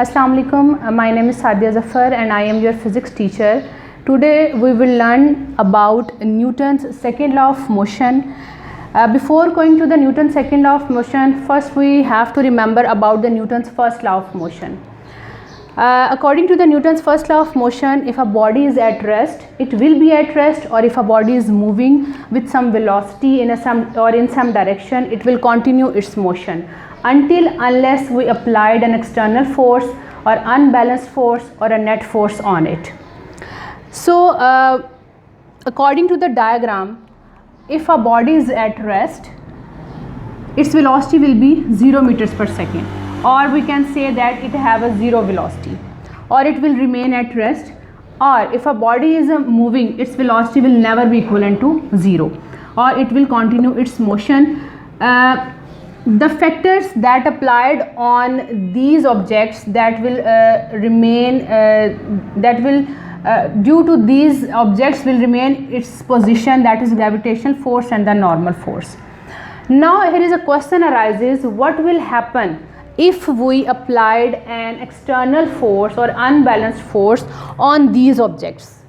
Assalamu alaikum. My name is Sadia Zafar and I am your physics teacher. Today we will learn about Newton's second law of motion. Before going to the Newton's second law of motion, first we have to remember about the Newton's first law of motion. According to the Newton's first law of motion, if a body is at rest, it will be at rest, or if a body is moving with some velocity in some direction, it will continue its motion unless we applied an external force or unbalanced force or a net force on it. So according to the diagram, if a body is at rest, its velocity will be 0 meters per second, or we can say that it have a zero velocity, or it will remain at rest. Or if a body is moving, its velocity will never be equivalent to 0, or it will continue its motion. The factors that applied on these objects that will due to these objects will remain its position, that is gravitational force and the normal force. Now here is a question arises: what will happen if we applied an external force or unbalanced force on these objects?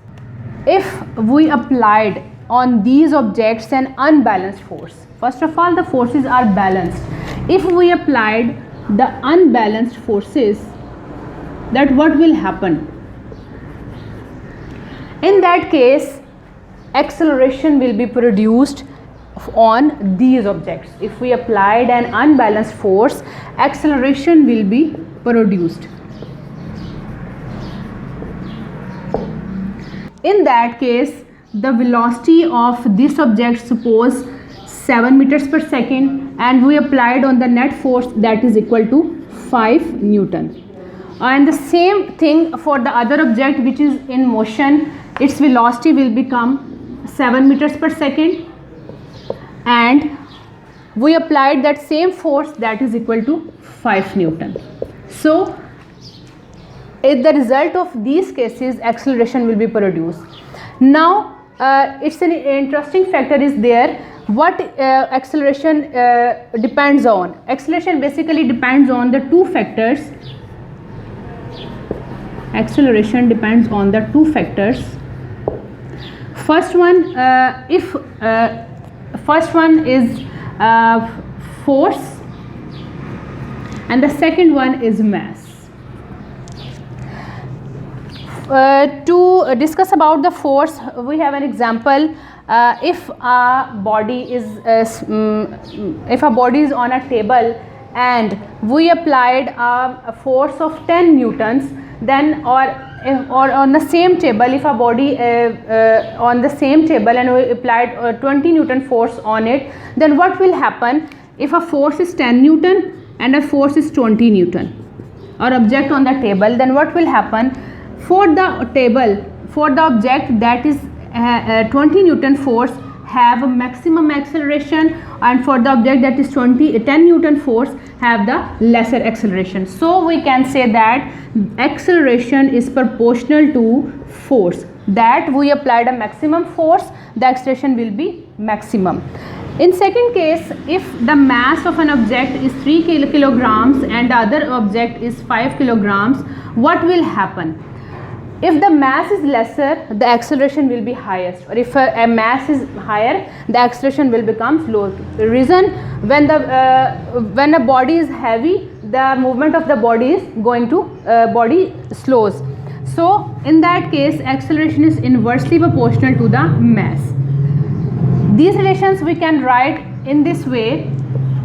If we applied on these objects an unbalanced force, first of all the forces are balanced. If we applied the unbalanced forces, that what will happen? In that case, acceleration will be produced on these objects. If we applied an unbalanced force, acceleration will be produced. In that case, the velocity of this object, suppose 7 meters per second, and we applied on the net force, that is equal to 5 Newton. And the same thing for the other object which is in motion, its velocity will become 7 meters per second, and we applied that same force, that is equal to 5 Newton. So in the result of these cases, acceleration will be produced. Now it's an interesting factor is there. What acceleration depends on? Acceleration basically depends on the two factors. Acceleration depends on the two factors. First one, first one is force, and the second one is mass. To discuss about the force, we have an example. If a body is on a table and we applied a force of 10 newtons, then or on the same table, if a body on the same table and we applied 20 newton force on it, then what will happen? If a force is 10 newton and a force is 20 newton or object on the table, then what will happen? For the table, for the object that is 20 newton force have a maximum acceleration, and for the object that is 10 newton force have the lesser acceleration. So we can say that acceleration is proportional to force. That we applied a maximum force, the acceleration will be maximum. In second case, if the mass of an object is 3 kilograms and the other object is 5 kilograms, what will happen? If the mass is lesser, the acceleration will be highest, or if a mass is higher, the acceleration will become slow. The reason, when a body is heavy, the movement of the body is going to body slows. So in that case, acceleration is inversely proportional to the mass. These relations we can write in this way: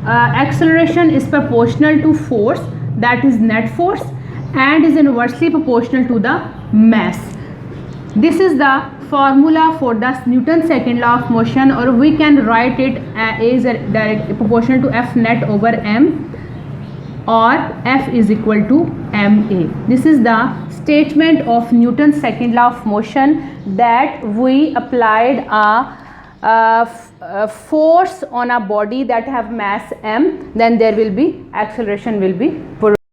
acceleration is proportional to force, that is net force, and is inversely proportional to the mass. This is the formula for the Newton's second law of motion, or we can write it as direct proportional to F net over m, or F is equal to ma. This is the statement of Newton's second law of motion, that we applied a force on a body that have mass m, then there will be acceleration will be produced.